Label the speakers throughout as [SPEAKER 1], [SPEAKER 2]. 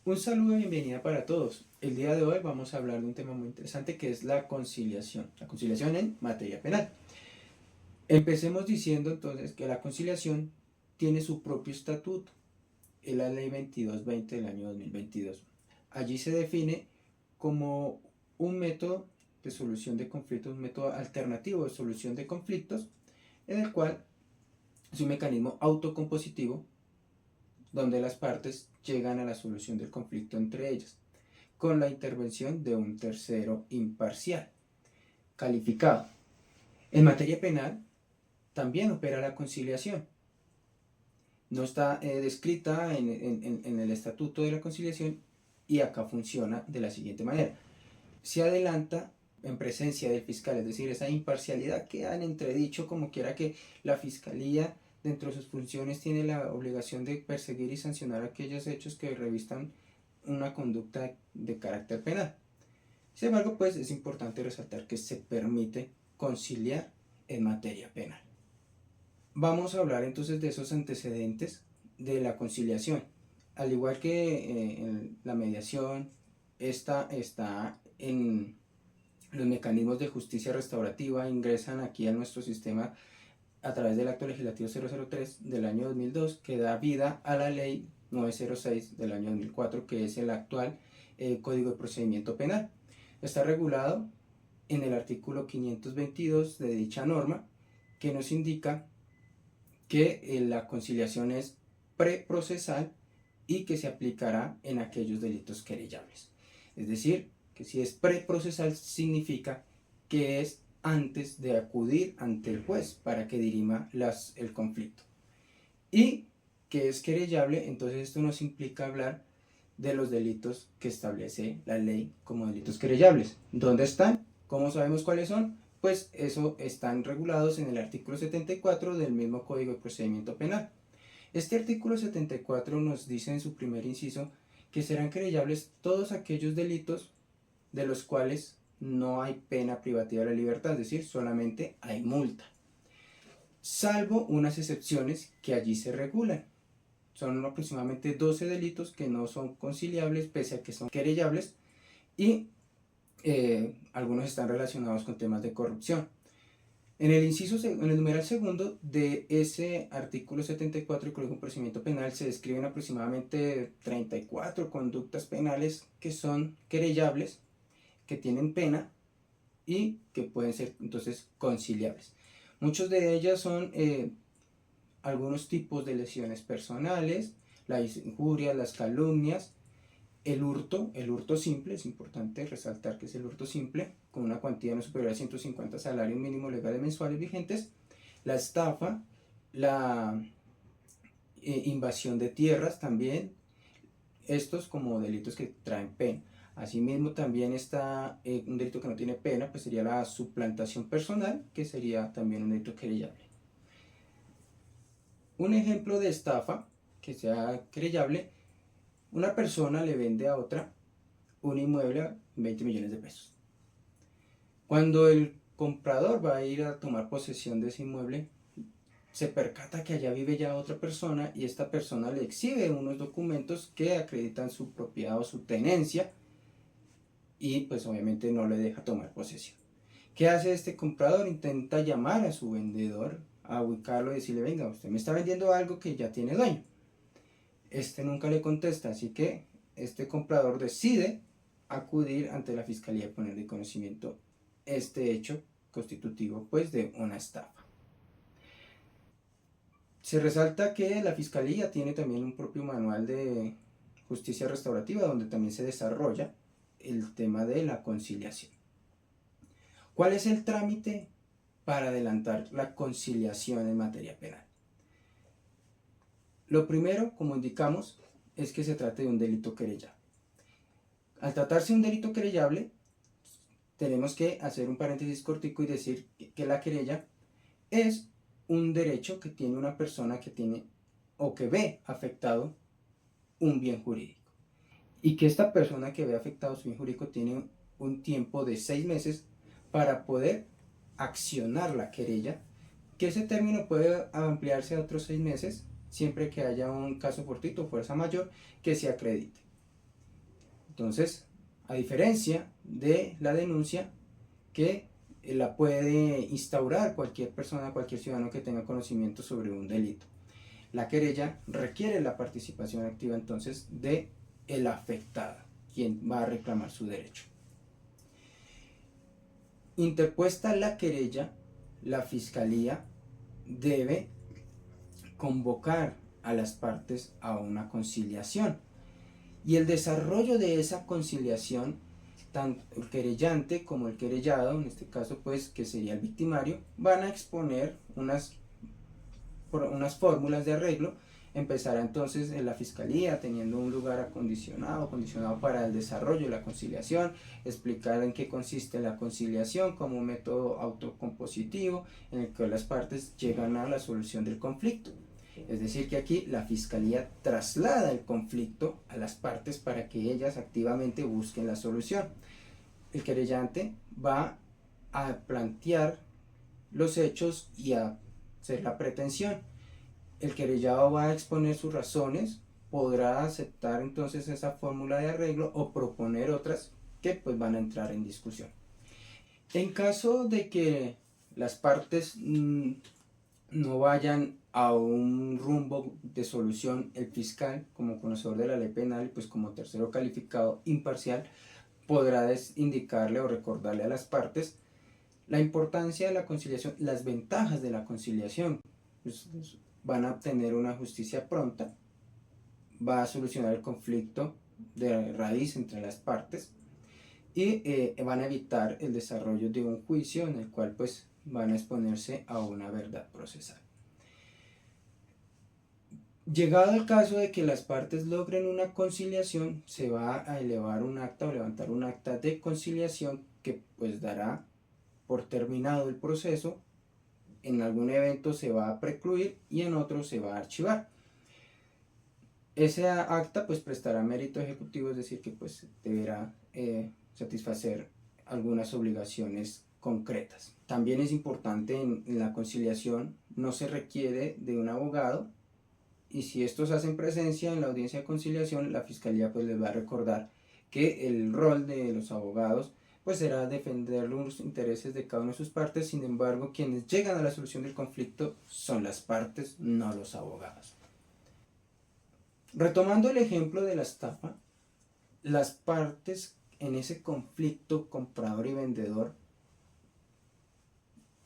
[SPEAKER 1] Un saludo y bienvenida para todos. El día de hoy vamos a hablar de un tema muy interesante que es la conciliación en materia penal. Empecemos diciendo entonces que la conciliación tiene su propio estatuto, es la ley 2220 del año 2022. Allí se define como un método de solución de conflictos, un método alternativo de solución de conflictos, en el cual es un mecanismo autocompositivo donde las partes llegan a la solución del conflicto entre ellas, con la intervención de un tercero imparcial, calificado. En materia penal también opera la conciliación. No está descrita en el estatuto de la conciliación y acá funciona de la siguiente manera. Se adelanta en presencia del fiscal, es decir, esa imparcialidad queda en entredicho, como quiera que la fiscalía dentro de sus funciones tiene la obligación de perseguir y sancionar aquellos hechos que revistan una conducta de carácter penal. Sin embargo, pues es importante resaltar que se permite conciliar en materia penal. Vamos a hablar entonces de esos antecedentes de la conciliación. Al igual que en la mediación, esta está en los mecanismos de justicia restaurativa, ingresan aquí a nuestro sistema a través del acto legislativo 003 del año 2002, que da vida a la ley 906 del año 2004, que es el actual Código de Procedimiento Penal. Está regulado en el artículo 522 de dicha norma, que nos indica que la conciliación es preprocesal y que se aplicará en aquellos delitos querellables. Es decir, que si es preprocesal significa que es antes de acudir ante el juez para que dirima el conflicto. Y que es querellable, entonces esto nos implica hablar de los delitos que establece la ley como delitos querellables. ¿Dónde están? ¿Cómo sabemos cuáles son? Pues eso están regulados en el artículo 74 del mismo Código de Procedimiento Penal. Este artículo 74 nos dice en su primer inciso que serán querellables todos aquellos delitos de los cuales no hay pena privativa de la libertad, es decir, solamente hay multa, salvo unas excepciones que allí se regulan. Son aproximadamente 12 delitos que no son conciliables pese a que son querellables y algunos están relacionados con temas de corrupción. En el numeral segundo de ese artículo 74 del Código de Procedimiento Penal se describen aproximadamente 34 conductas penales que son querellables, que tienen pena y que pueden ser entonces conciliables. Muchos de ellas son algunos tipos de lesiones personales, las injurias, las calumnias, el hurto simple, es importante resaltar que es el hurto simple, con una cuantía no superior a 150 salarios mínimos legales mensuales vigentes, la estafa, la invasión de tierras también, estos como delitos que traen pena. Asimismo también está un delito que no tiene pena, pues sería la suplantación personal, que sería también un delito querellable. Un ejemplo de estafa que sea querellable: una persona le vende a otra un inmueble a 20 millones de pesos. Cuando el comprador va a ir a tomar posesión de ese inmueble, se percata que allá vive ya otra persona y esta persona le exhibe unos documentos que acreditan su propiedad o su tenencia y pues obviamente no le deja tomar posesión. ¿Qué hace este comprador? Intenta llamar a su vendedor, a ubicarlo y decirle: venga, usted me está vendiendo algo que ya tiene dueño. Este nunca le contesta, así que este comprador decide acudir ante la fiscalía y poner de conocimiento este hecho constitutivo pues de una estafa. Se resalta que la fiscalía tiene también un propio manual de justicia restaurativa donde también se desarrolla el tema de la conciliación. ¿Cuál es el trámite para adelantar la conciliación en materia penal? Lo primero, como indicamos, es que se trate de un delito querellable. Al tratarse de un delito querellable, tenemos que hacer un paréntesis cortico y decir que la querella es un derecho que tiene una persona que tiene o que ve afectado un bien jurídico. Y que esta persona que ve afectado su bien jurídico tiene un tiempo de 6 meses para poder accionar la querella, que ese término puede ampliarse a otros 6 meses siempre que haya un caso fortuito o fuerza mayor que se acredite. Entonces, a diferencia de la denuncia que la puede instaurar cualquier persona, cualquier ciudadano que tenga conocimiento sobre un delito, la querella requiere la participación activa entonces de el afectado, quien va a reclamar su derecho. Interpuesta la querella, la Fiscalía debe convocar a las partes a una conciliación. Y el desarrollo de esa conciliación, tanto el querellante como el querellado, en este caso pues que sería el victimario, van a exponer unas fórmulas de arreglo. Empezará entonces en la Fiscalía teniendo un lugar acondicionado para el desarrollo de la conciliación, explicar en qué consiste la conciliación como un método autocompositivo en el que las partes llegan a la solución del conflicto. Es decir, que aquí la Fiscalía traslada el conflicto a las partes para que ellas activamente busquen la solución. El querellante va a plantear los hechos y a hacer la pretensión. El querellado va a exponer sus razones, podrá aceptar entonces esa fórmula de arreglo o proponer otras que pues van a entrar en discusión. En caso de que las partes no vayan a un rumbo de solución, el fiscal, como conocedor de la ley penal y pues como tercero calificado imparcial, podrá indicarle o recordarle a las partes la importancia de la conciliación, las ventajas de la conciliación. Pues, van a obtener una justicia pronta, va a solucionar el conflicto de raíz entre las partes y van a evitar el desarrollo de un juicio en el cual pues van a exponerse a una verdad procesal. Llegado el caso de que las partes logren una conciliación, se va a elevar un acta o levantar un acta de conciliación que pues dará por terminado el proceso. En algún evento se va a precluir y en otro se va a archivar. Ese acta pues prestará mérito ejecutivo, es decir que pues deberá satisfacer algunas obligaciones concretas. También es importante en la conciliación no se requiere de un abogado, y si estos hacen presencia en la audiencia de conciliación, la Fiscalía pues les va a recordar que el rol de los abogados pues será defender los intereses de cada una de sus partes. Sin embargo, quienes llegan a la solución del conflicto son las partes, no los abogados. Retomando el ejemplo de la estafa, las partes en ese conflicto comprador y vendedor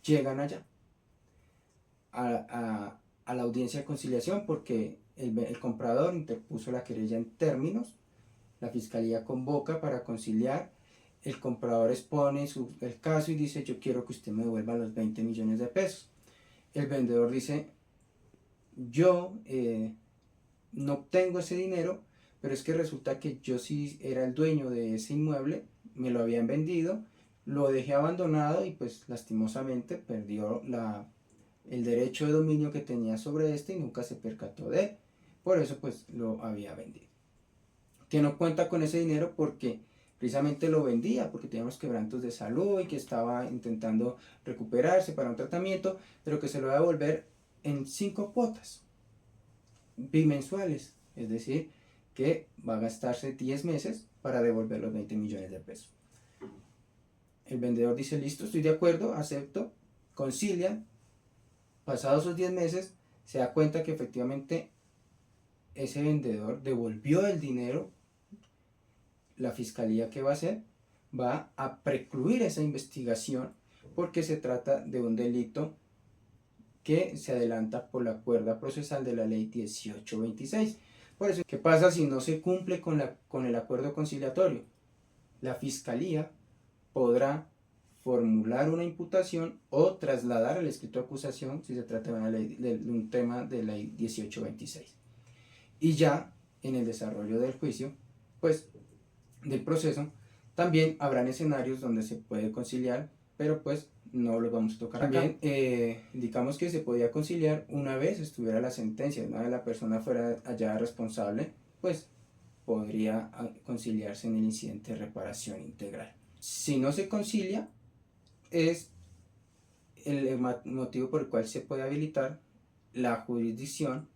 [SPEAKER 1] llegan allá a la audiencia de conciliación porque el comprador interpuso la querella en términos, la Fiscalía convoca para conciliar, el comprador expone el caso y dice yo quiero que usted me devuelva los 20 millones de pesos. El vendedor dice yo no tengo ese dinero, pero es que resulta que yo sí era el dueño de ese inmueble, me lo habían vendido, lo dejé abandonado y pues lastimosamente perdió el derecho de dominio que tenía sobre este y nunca se percató de él. Por eso pues lo había vendido. Que no cuenta con ese dinero porque precisamente lo vendía porque tenía unos quebrantos de salud y que estaba intentando recuperarse para un tratamiento, pero que se lo va a devolver en 5 cuotas bimensuales, es decir, que va a gastarse 10 meses para devolver los 20 millones de pesos. El vendedor dice listo, estoy de acuerdo, acepto, concilia. Pasados esos 10 meses se da cuenta que efectivamente ese vendedor devolvió el dinero. La Fiscalía, ¿qué va a hacer? Va a precluir esa investigación porque se trata de un delito que se adelanta por la cuerda procesal de la ley 1826. Por eso, ¿qué pasa si no se cumple con el acuerdo conciliatorio? La Fiscalía podrá formular una imputación o trasladar el escrito de acusación si se trata de un tema de la ley 1826. Y ya en el desarrollo del juicio, pues del proceso, también habrán escenarios donde se puede conciliar, pero pues no los vamos a tocar acá. También indicamos que se podía conciliar una vez estuviera la sentencia, una vez la persona fuera hallada responsable, pues podría conciliarse en el incidente de reparación integral. Si no se concilia, es el motivo por el cual se puede habilitar la jurisdicción,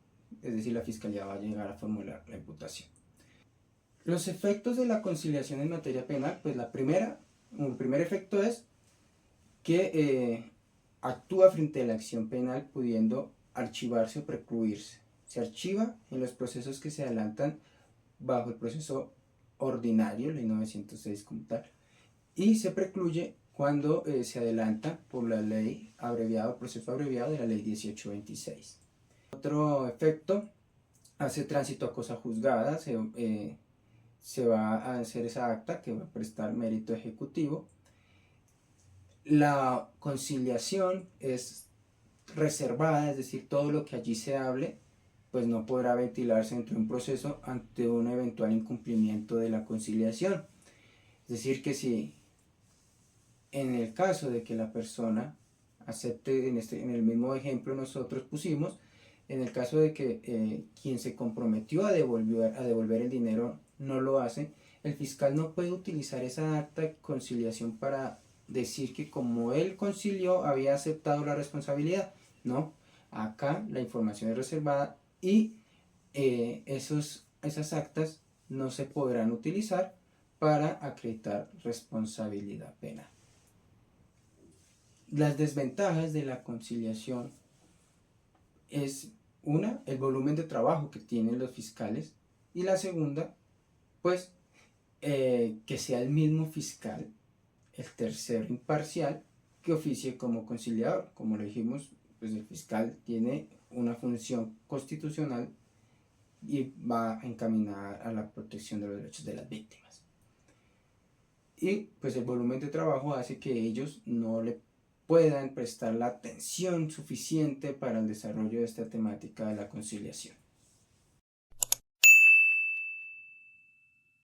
[SPEAKER 1] es decir, la Fiscalía va a llegar a formular la imputación. Los efectos de la conciliación en materia penal, pues el primer efecto es que actúa frente a la acción penal pudiendo archivarse o precluirse. Se archiva en los procesos que se adelantan bajo el proceso ordinario, ley 906 como tal, y se precluye cuando se adelanta por la ley abreviada, proceso abreviado de la ley 1826. Otro efecto, hace tránsito a cosa juzgada, se va a hacer esa acta que va a prestar mérito ejecutivo. La conciliación es reservada, es decir, todo lo que allí se hable pues no podrá ventilarse dentro de un proceso ante un eventual incumplimiento de la conciliación. Es decir, que si en el caso de que la persona acepte, en el mismo ejemplo nosotros pusimos, en el caso de que quien se comprometió a devolver el dinero no lo hace, el fiscal no puede utilizar esa acta de conciliación para decir que como él concilió había aceptado la responsabilidad. No, acá la información es reservada y esas actas no se podrán utilizar para acreditar responsabilidad penal. Las desventajas de la conciliación es una, el volumen de trabajo que tienen los fiscales, y la segunda, pues que sea el mismo fiscal, el tercero imparcial, que oficie como conciliador. Como lo dijimos, pues el fiscal tiene una función constitucional y va a encaminar a la protección de los derechos de las víctimas. Y pues el volumen de trabajo hace que ellos no le puedan prestar la atención suficiente para el desarrollo de esta temática de la conciliación.